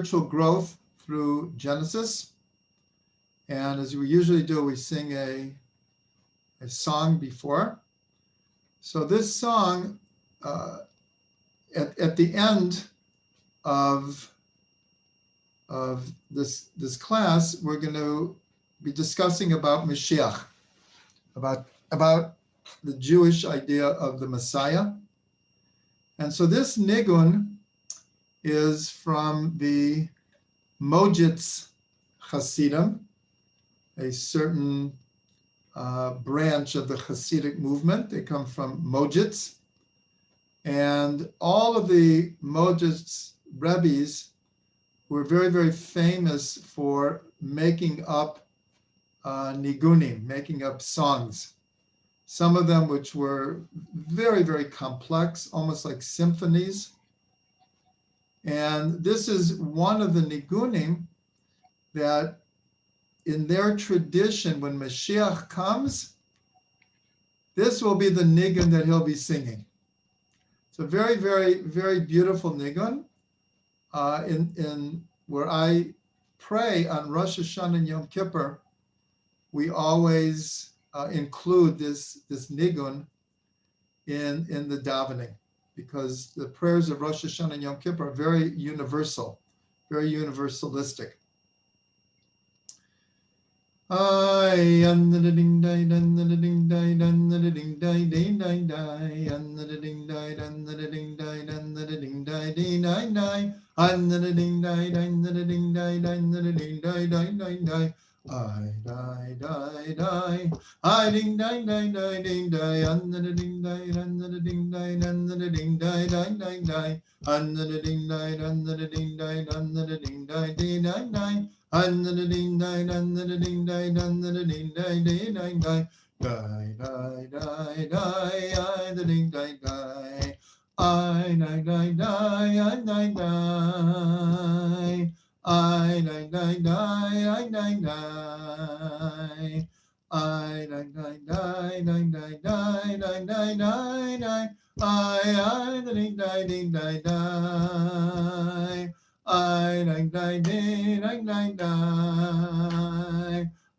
spiritual growth through Genesis. And as we usually do, we sing a song before. So this song, at the end of this class, we're going to be discussing about Mashiach, about the Jewish idea of the Messiah. And so this nigun is from the Mojitz Hasidim, a certain branch of the Hasidic movement. They come from Mojitz. And all of the Mojitz Rebbes were very, very famous for making up nigunim, making up songs. Some of them which were very, very complex, almost like symphonies. And this is one of the nigunim that in their tradition, when Mashiach comes, this will be the nigun that he'll be singing. It's a very, very, very beautiful nigun. In where I pray on Rosh Hashanah and Yom Kippur, we always include this nigun in the davening, because the prayers of Rosh Hashanah and Yom Kippur are very universal, very universalistic. I and the ding die and the ding die and the ding die ding die die and the ding die and the ding die and the ding die ding die die and the ding die and the ding die and the ding die die die die I die die die I ding die die die ding die and the ding die and the ding die and the ding die die die die and the ding die and the ding die and the ding die ding die die and the ding die and the ding die and the ding die ding die die die die die die I the ding die die I die die die I die die I die die die I die die I die die die die die die die die die die I the ding die die I like die day, like die die.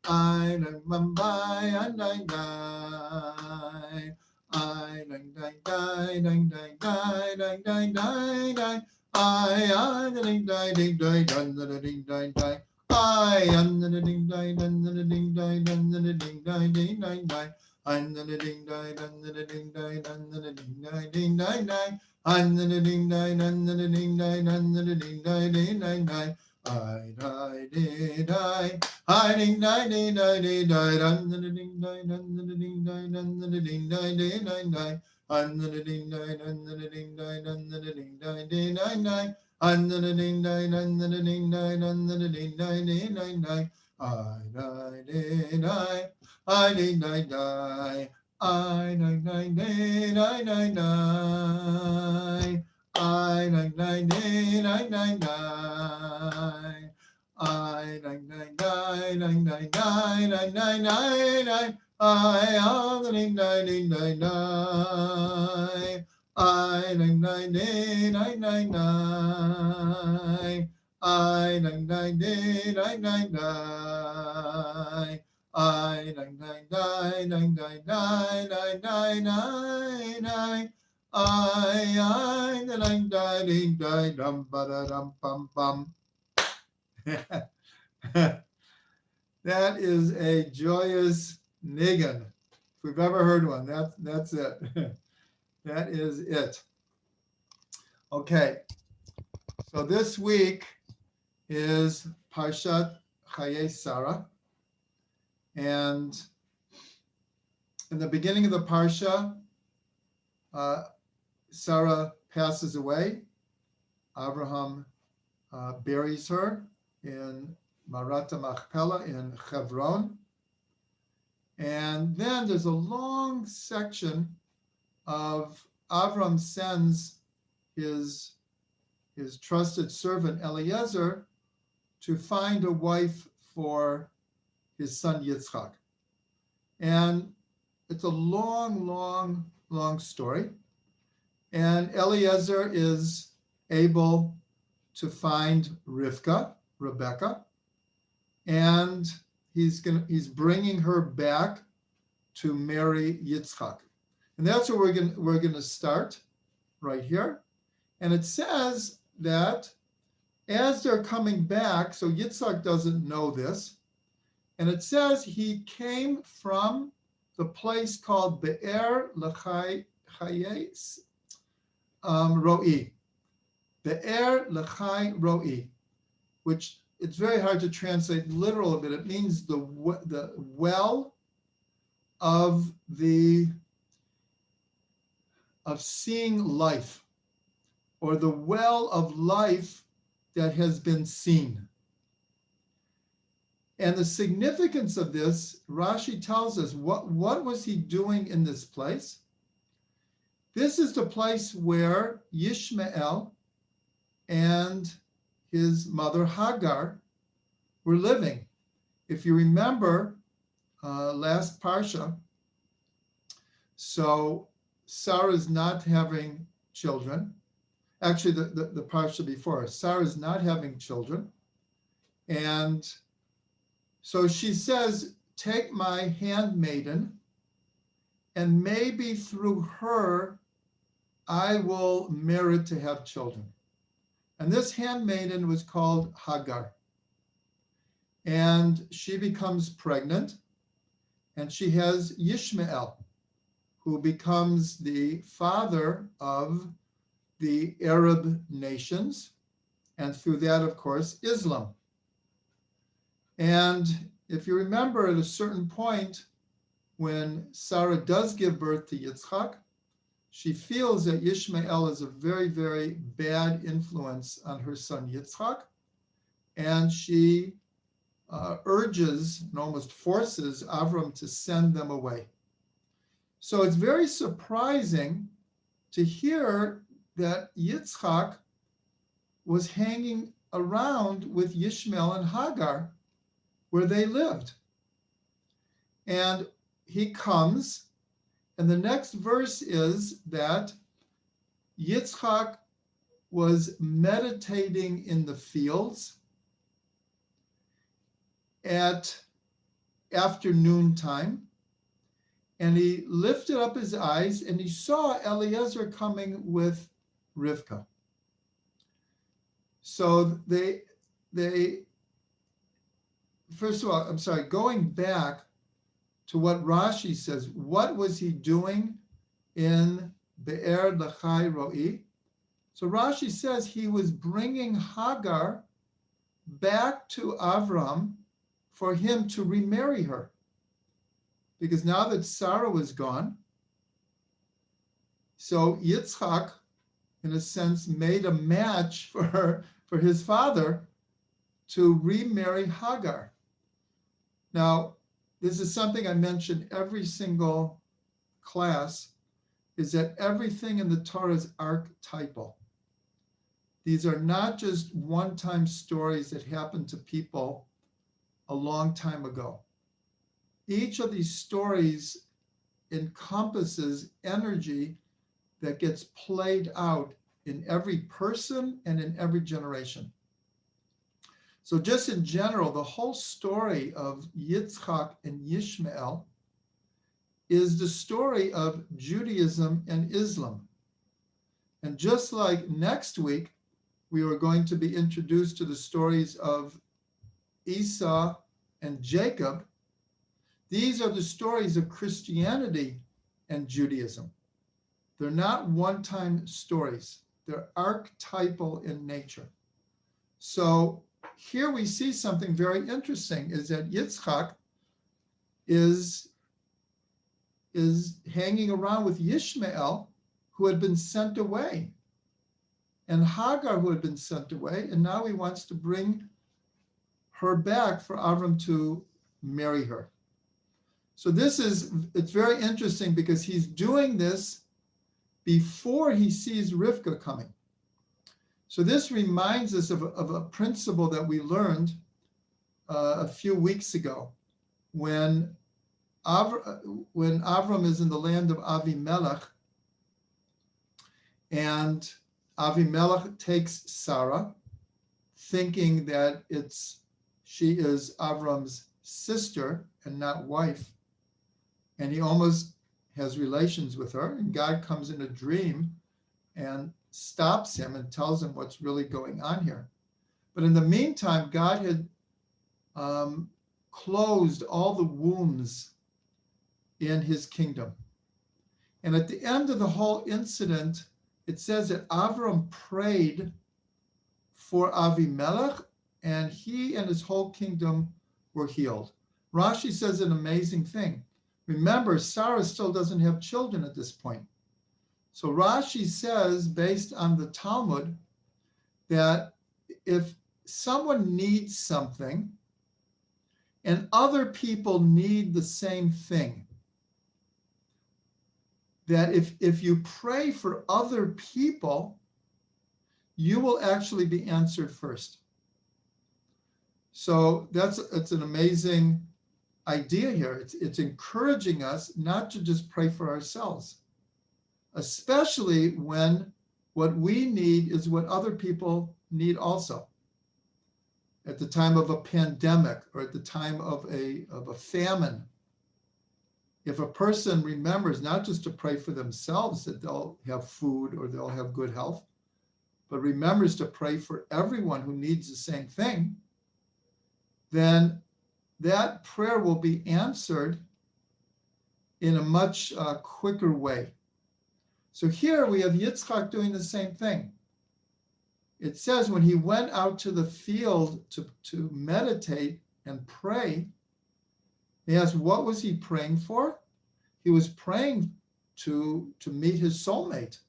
I like Mumbai, I like die. I like die die, like die die, like die die die. I the ding die ding die, dun the ding die die. I under the ding die, dun the ding die, dun the ding die ding die die. Under the ding die, dun the ding die, dun the ding die ding die die. Under the ding die, under the ding die, under the ding die, ding die die. I die, ding die, I ding die, ding die, ding die, under the ding die, under the ding die, under the ding die, ding die die. Under the ding die, under the ding die, under the ding die, ding die die. Under the ding die, under the ding die, under the ding die, ding die die. I die, ding die, I ding die, die. I like die day, die die die. I like die day, die die die. I like die die, like die die, like die die die. I all the ding die ding die die. I like die day, die die die. I like die day, die die die. I die die die die die die die die die. I die die ding die dum ba da dum bum bum. That is a joyous nigun. If we've ever heard one, that's it. That is it. Okay, so this week is Parshat Chayei Sarah. And in the beginning of the Parsha, Sarah passes away. Abraham buries her in Marat Machpelah in Hebron. And then there's a long section of Avram sends his trusted servant Eliezer to find a wife for his son Yitzchak. And it's a long, long, long story. And Eliezer is able to find Rebecca, and he's bringing her back to marry Yitzchak. And that's where we're gonna start right here. And it says that as they're coming back, so Yitzchak doesn't know this, and it says he came from the place called Be'er Chayei Roi. Be'er Roi, which it's very hard to translate literal, but it means the well of seeing life, or the well of life that has been seen. And the significance of this, Rashi tells us, what was he doing in this place? This is the place where Yishmael and his mother Hagar were living. If you remember last Parsha, so Sarah is not having children. Actually, the Parsha before, Sarah is not having children. And so she says, take my handmaiden, and maybe through her, I will merit to have children. And this handmaiden was called Hagar. And she becomes pregnant, and she has Yishmael, who becomes the father of the Arab nations, and through that, of course, Islam. And if you remember, at a certain point, when Sarah does give birth to Yitzchak, she feels that Yishmael is a very, very bad influence on her son Yitzchak, and she urges and almost forces Avram to send them away. So it's very surprising to hear that Yitzchak was hanging around with Yishmael and Hagar where they lived. And he comes, and the next verse is that Yitzchak was meditating in the fields at afternoon time, and he lifted up his eyes and he saw Eliezer coming with Rivka. So they first of all, I'm sorry, going back to what Rashi says, what was he doing in Be'er Chayei Roi? So Rashi says he was bringing Hagar back to Avram for him to remarry her. Because now that Sarah was gone, so Yitzchak, in a sense, made a match for his father to remarry Hagar. Now, this is something I mention every single class, is that everything in the Torah is archetypal. These are not just one-time stories that happened to people a long time ago. Each of these stories encompasses energy that gets played out in every person and in every generation. So just in general, the whole story of Yitzchak and Yishmael is the story of Judaism and Islam. And just like next week, we are going to be introduced to the stories of Esau and Jacob, these are the stories of Christianity and Judaism. They're not one-time stories. They're archetypal in nature. So here we see something very interesting, is that Yitzchak is hanging around with Yishmael, who had been sent away, and Hagar, who had been sent away, and now he wants to bring her back for Avram to marry her. So it's very interesting because he's doing this before he sees Rivka coming. So this reminds us of a principle that we learned a few weeks ago when Avram is in the land of Avimelech, and Avimelech takes Sarah, thinking that she is Avram's sister and not wife. And he almost has relations with her. And God comes in a dream and stops him and tells him what's really going on here. But in the meantime, God had closed all the wombs in his kingdom. And at the end of the whole incident, it says that Avram prayed for Avimelech, and he and his whole kingdom were healed. Rashi says an amazing thing. Remember, Sarah still doesn't have children at this point. So Rashi says, based on the Talmud, that if someone needs something and other people need the same thing, that if you pray for other people, you will actually be answered first. So it's an amazing idea here. It's encouraging us not to just pray for ourselves, especially when what we need is what other people need also. At the time of a pandemic or at the time of a famine, if a person remembers not just to pray for themselves that they'll have food or they'll have good health, but remembers to pray for everyone who needs the same thing, then that prayer will be answered in a much quicker way. So here we have Yitzchak doing the same thing. It says when he went out to the field to meditate and pray, he asked, what was he praying for? He was praying to meet his soulmate.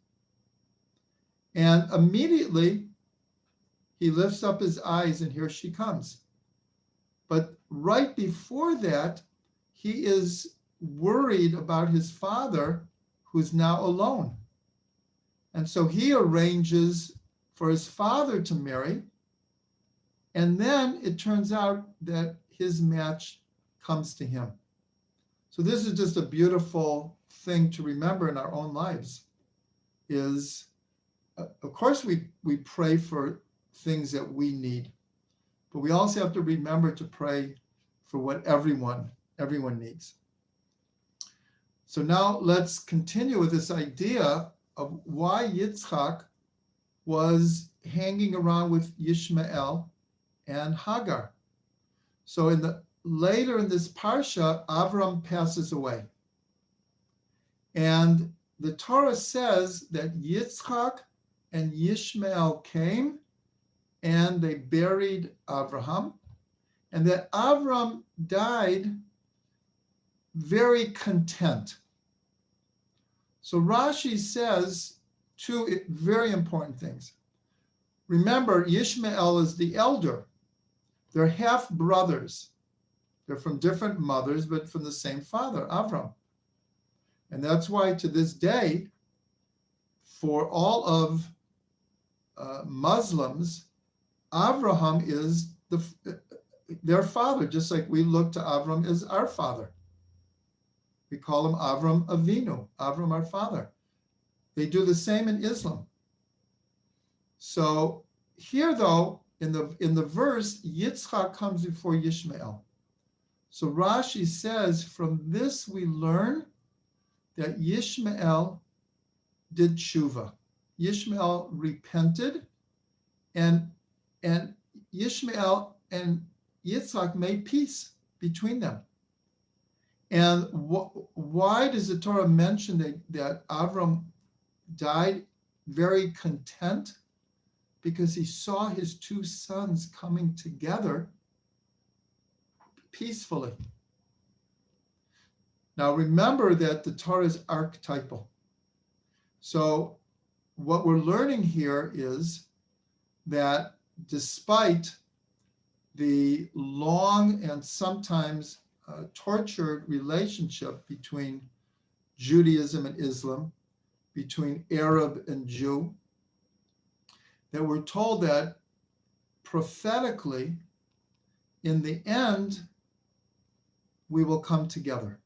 And immediately he lifts up his eyes and here she comes. But right before that, he is worried about his father, who's now alone. And so he arranges for his father to marry. And then it turns out that his match comes to him. So this is just a beautiful thing to remember in our own lives is, of course, we pray for things that we need, but we also have to remember to pray for what everyone needs. So now let's continue with this idea of why Yitzchak was hanging around with Yishmael and Hagar. So later in this parsha, Avram passes away. And the Torah says that Yitzchak and Yishmael came and they buried Abraham, and that Avram died very content. So Rashi says two very important things. Remember, Yishmael is the elder. They're half brothers. They're from different mothers, but from the same father, Avram. And that's why to this day, for all of Muslims, Abraham is their father, just like we look to Avram as our father. We call him Avram Avinu, Avram our father. They do the same in Islam. So here, though, in the verse, Yitzchak comes before Yishmael. So Rashi says, from this we learn that Yishmael did tshuva. Yishmael repented, and Yishmael and Yitzchak made peace between them. And why does the Torah mention that Avram died very content? Because he saw his two sons coming together peacefully. Now remember that the Torah is archetypal. So what we're learning here is that despite the long and sometimes tortured relationship between Judaism and Islam, between Arab and Jew, that we're told that prophetically, in the end, we will come together.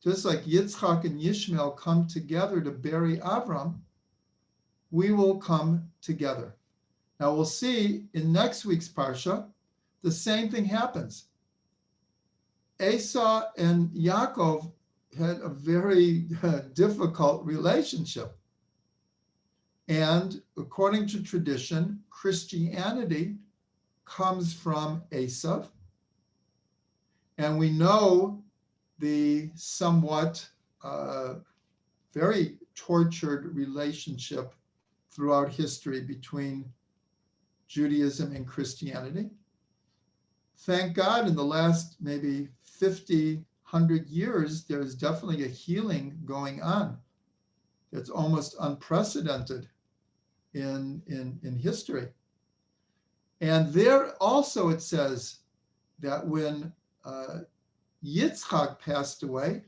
Just like Yitzchak and Yishmael come together to bury Avram, we will come together. Now we'll see in next week's Parsha, the same thing happens. Esau and Yaakov had a very difficult relationship. And according to tradition, Christianity comes from Esau. And we know the somewhat very tortured relationship throughout history between Judaism and Christianity. Thank God in the last maybe 50, 100 years, there's definitely a healing going on. It's almost unprecedented in history. And there also it says that when Yitzchak passed away,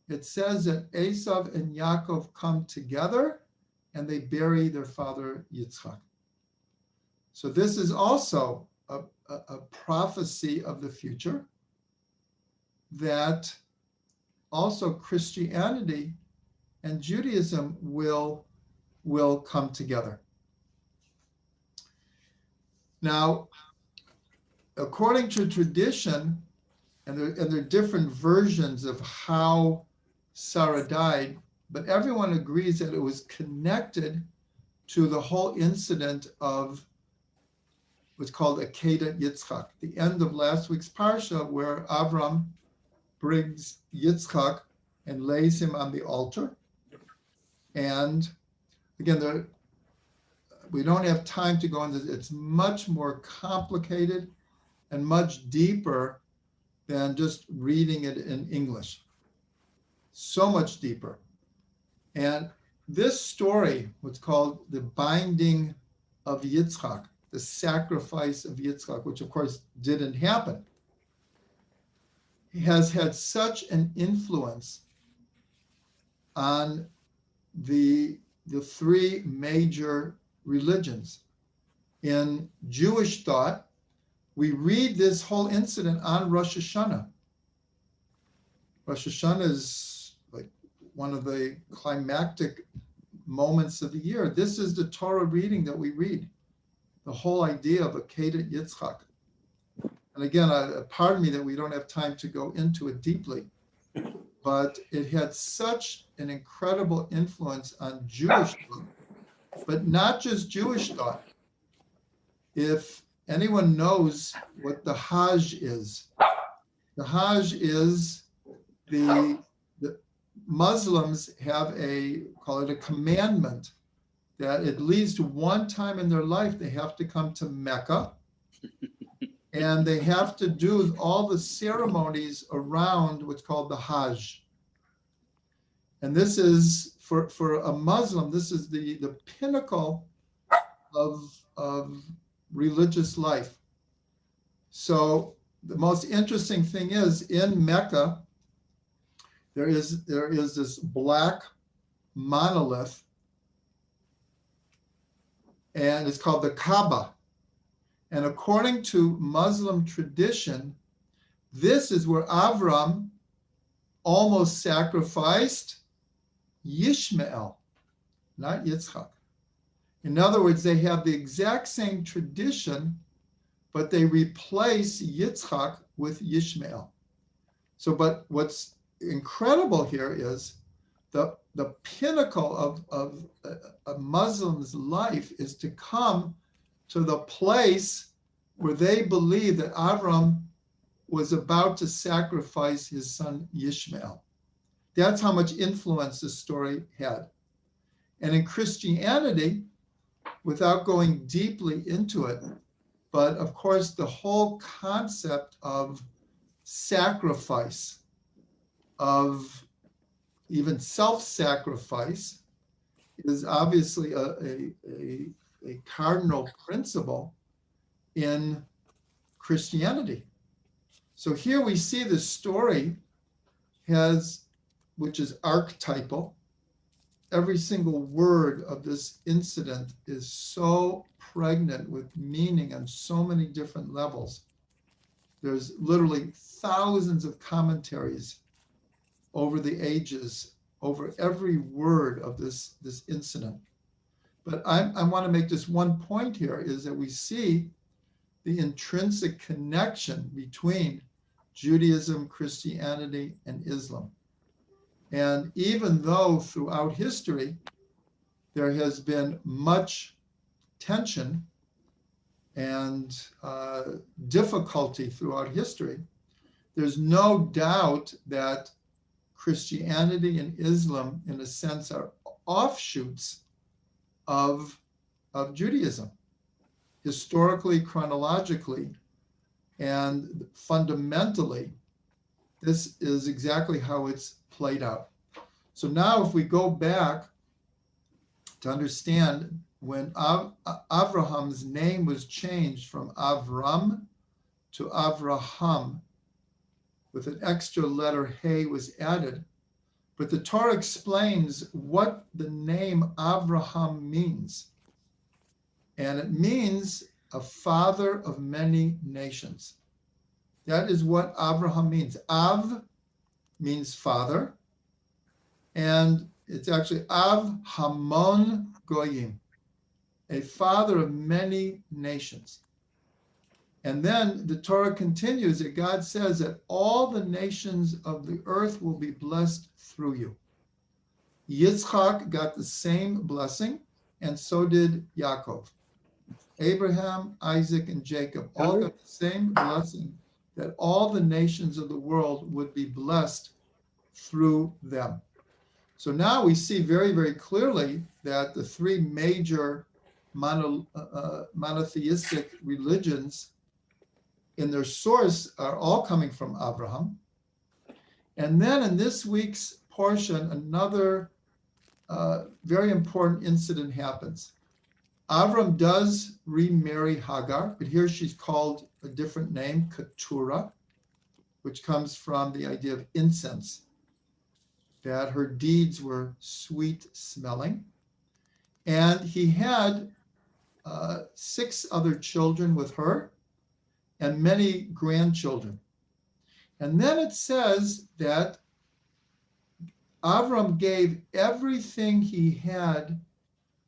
it says that Esau and Yaakov come together and they bury their father Yitzchak. So this is also a prophecy of the future, that also Christianity and Judaism will come together. Now, according to tradition, and there are different versions of how Sarah died, but everyone agrees that it was connected to the whole incident of what's called Akedat Yitzchak, the end of last week's Parsha, where Avram brings Yitzchak and lays him on the altar. And again, we don't have time to go into this. It's much more complicated and much deeper than just reading it in English. So much deeper. And this story, what's called the binding of Yitzchak, the sacrifice of Yitzchak, which of course didn't happen, has had such an influence on the three major religions. In Jewish thought, we read this whole incident on Rosh Hashanah. Rosh Hashanah is like one of the climactic moments of the year. This is the Torah reading that we read, the whole idea of Akedat Yitzchak. And again, pardon me that we don't have time to go into it deeply, but it had such an incredible influence on Jewish thought, but not just Jewish thought. If anyone knows what the Hajj is, the Hajj is the Muslims have call it a commandment, that at least one time in their life they have to come to Mecca and they have to do all the ceremonies around what's called the Hajj. And this is, for a Muslim, this is the pinnacle of religious life. So the most interesting thing is, in Mecca, there is this black monolith, and it's called the Kaaba. And according to Muslim tradition, this is where Avram almost sacrificed Yishmael, not Yitzchak. In other words, they have the exact same tradition, but they replace Yitzchak with Yishmael. So, but what's incredible here is the pinnacle of a Muslim's life is to come to the place where they believe that Avram was about to sacrifice his son Yishmael. That's how much influence this story had. And in Christianity, without going deeply into it, but of course the whole concept of sacrifice, of even self-sacrifice, is obviously a cardinal principle in Christianity. So here we see this story which is archetypal. Every single word of this incident is so pregnant with meaning on so many different levels. There's literally thousands of commentaries over the ages over every word of this incident. But I want to make just one point here, is that we see the intrinsic connection between Judaism, Christianity, and Islam. And even though throughout history there has been much tension and difficulty throughout history, there's no doubt that Christianity and Islam, in a sense, are offshoots of Judaism, historically, chronologically, and fundamentally. This is exactly how it's played out. So now if we go back to understand when Abraham's name was changed from Avram to Avraham, with an extra letter Hey was added. But the Torah explains what the name Avraham means. And it means a father of many nations. That is what Avraham means. Av means father, and it's actually Av Hamon Goyim, a father of many nations. And then the Torah continues that God says that all the nations of the earth will be blessed through you. Yitzchak got the same blessing, and so did Yaakov. Abraham, Isaac, and Jacob all got the same blessing, that all the nations of the world would be blessed through them. So now we see very, very clearly that the three major monotheistic religions in their source are all coming from Abraham. And then in this week's portion, another very important incident happens. Avram does remarry Hagar, but here she's called a different name, Keturah, which comes from the idea of incense, that her deeds were sweet smelling. And he had 6 other children with her and many grandchildren. And then it says that Avram gave everything he had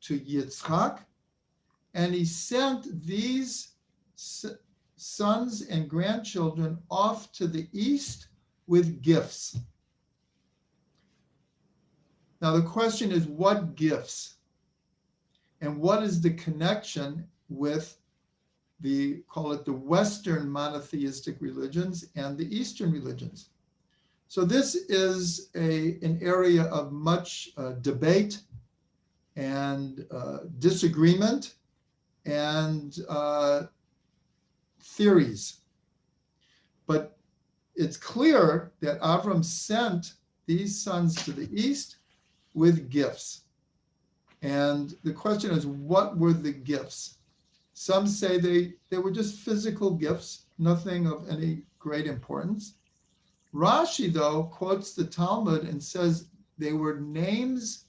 to Yitzchak, and he sent these sons and grandchildren off to the east with gifts. Now the question is, what gifts? And what is the connection with call it the Western monotheistic religions and the Eastern religions? So this is an area of much debate and disagreement and theories. But it's clear that Avram sent these sons to the east with gifts. And the question is, what were the gifts? Some say they were just physical gifts, nothing of any great importance. Rashi, though, quotes the Talmud and says they were names,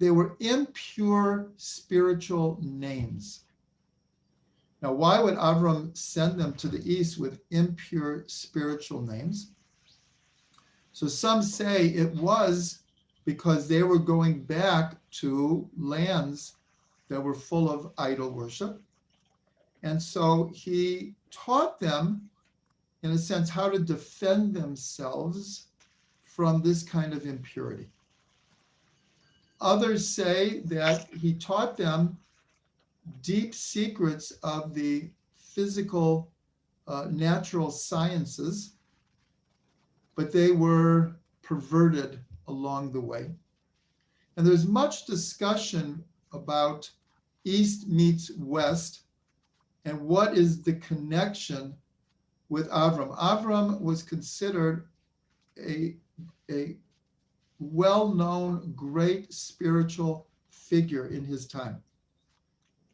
they were impure spiritual names. Now, why would Avram send them to the east with impure spiritual names? So some say it was because they were going back to lands that were full of idol worship. And so he taught them, in a sense, how to defend themselves from this kind of impurity. Others say that he taught them deep secrets of the physical, natural sciences, but they were perverted along the way. And there's much discussion about East meets West and what is the connection with Avram. Avram was considered a well-known, great spiritual figure in his time.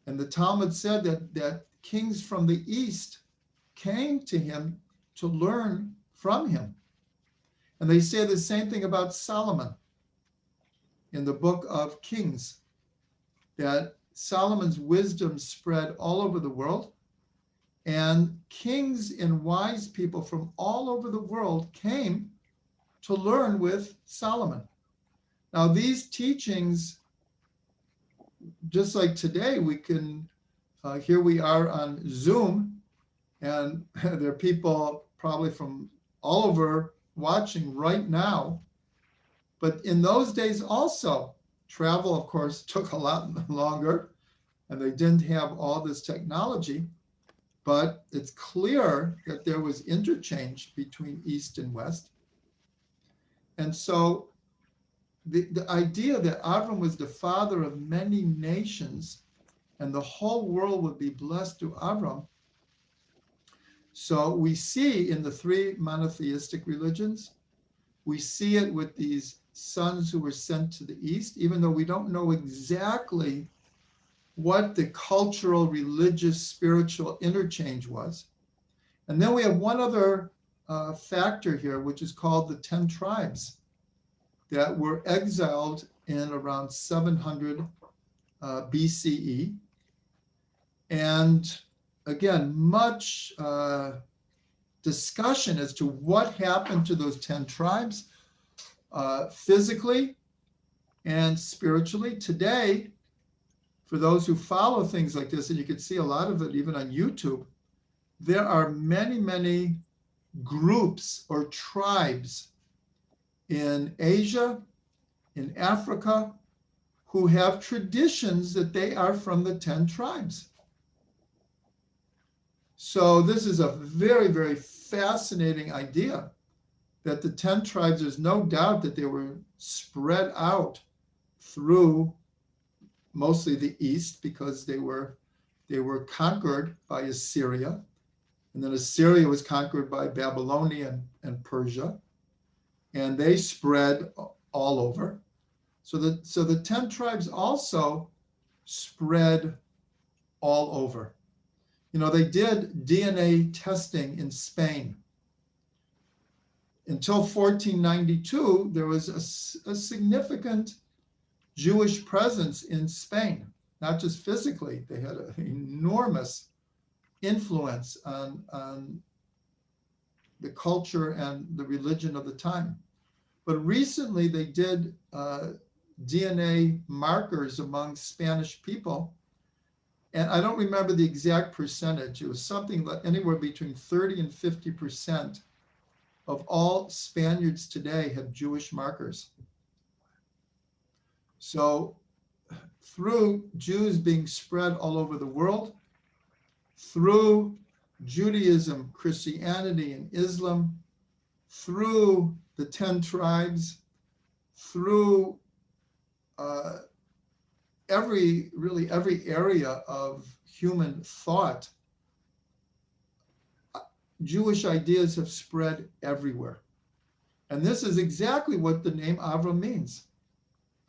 And the Talmud said that kings from the East came to him to learn from him. And they say the same thing about Solomon in the book of Kings, that Solomon's wisdom spread all over the world, and kings and wise people from all over the world came to learn with Solomon. Now, these teachings just like today, we can, here we are on Zoom, and there are people probably from all over watching right now. But in those days also, travel, of course, took a lot longer, and they didn't have all this technology. But it's clear that there was interchange between East and West. And so the idea that Avram was the father of many nations and the whole world would be blessed through Avram. So we see in the three monotheistic religions, we see it with these sons who were sent to the East, even though we don't know exactly what the cultural, religious, spiritual interchange was. And then we have one other factor here, which is called the 10 tribes that were exiled in around 700 BCE. And again, much discussion as to what happened to those 10 tribes physically and spiritually. Today, for those who follow things like this, and you can see a lot of it even on YouTube, there are many, many groups or tribes in Asia, in Africa, who have traditions that they are from the 10 tribes. So this is a very, very fascinating idea that the 10 tribes, there's no doubt that they were spread out through mostly the East, because they were conquered by Assyria. And then Assyria was conquered by Babylonia and Persia. And they spread all over. So the 10 tribes also spread all over. You know, they did DNA testing in Spain. Until 1492, there was a significant Jewish presence in Spain, not just physically. They had an enormous influence on the culture and the religion of the time. But recently they did DNA markers among Spanish people. And I don't remember the exact percentage. It was something like anywhere between 30 and 50% of all Spaniards today have Jewish markers. So through Jews being spread all over the world, through Judaism, Christianity, and Islam, through the 10 tribes, through every area of human thought, Jewish ideas have spread everywhere. And this is exactly what the name Avram means,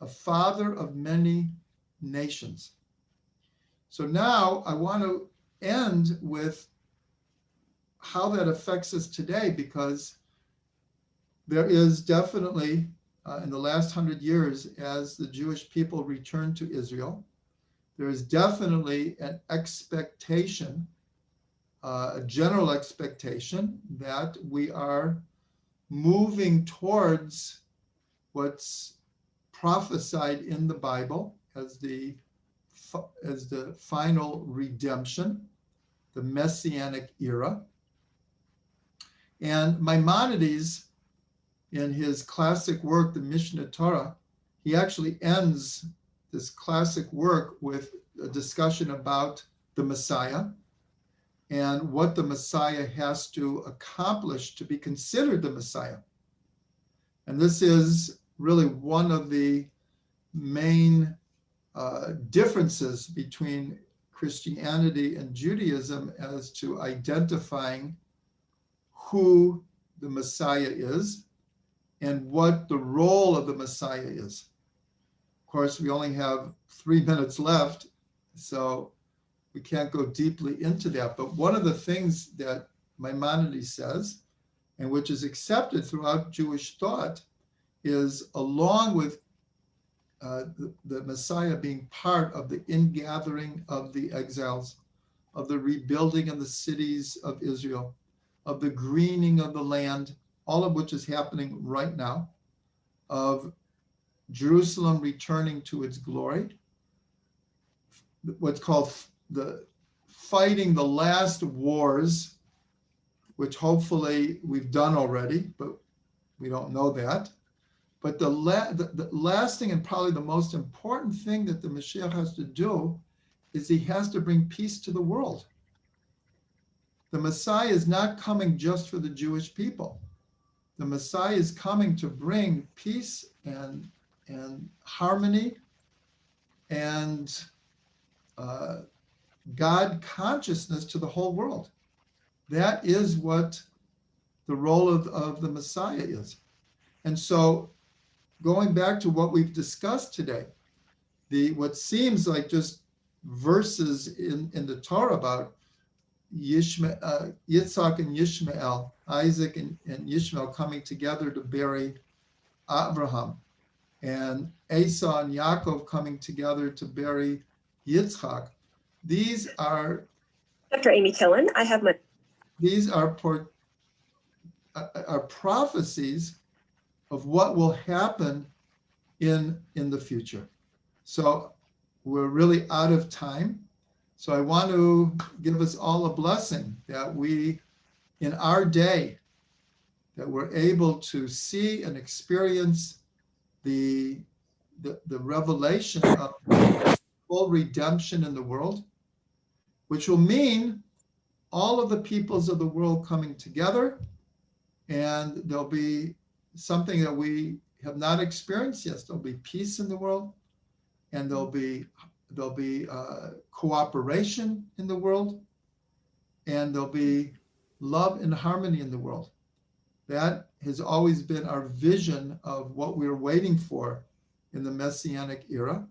a father of many nations. So now I want to end with how that affects us today, because there is definitely, in the last 100 years, as the Jewish people return to Israel, there is definitely an expectation, a general expectation, that we are moving towards what's prophesied in the Bible as the final redemption, the Messianic era. And Maimonides, in his classic work, the Mishneh Torah, he actually ends this classic work with a discussion about the Messiah and what the Messiah has to accomplish to be considered the Messiah. And this is really one of the main differences between Christianity and Judaism as to identifying who the Messiah is and what the role of the Messiah is. Of course, we only have 3 minutes left, so we can't go deeply into that. But one of the things that Maimonides says, and which is accepted throughout Jewish thought, is along with the Messiah being part of the ingathering of the exiles, of the rebuilding of the cities of Israel, of the greening of the land, all of which is happening right now, of Jerusalem returning to its glory, what's called the fighting the last wars, which hopefully we've done already, but we don't know that. But the lasting and probably the most important thing that the Mashiach has to do is he has to bring peace to the world. The Messiah is not coming just for the Jewish people. The Messiah is coming to bring peace and harmony and God consciousness to the whole world. That is what the role of the Messiah is. And so going back to what we've discussed today, what seems like just verses in the Torah about Yitzhak and Yishmael, Isaac and Yishmael coming together to bury Abraham, and Esau and Yaakov coming together to bury Yitzchak. These are Dr. Amy Killen, I have my. These are prophecies of what will happen in the future. So we're really out of time. So I want to give us all a blessing that we, in our day, that we're able to see and experience the revelation of full redemption in the world, which will mean all of the peoples of the world coming together, and there'll be something that we have not experienced yet. There'll be peace in the world, and there'll be cooperation in the world, and there'll be love and harmony in the world. That has always been our vision of what we're waiting for in the Messianic era.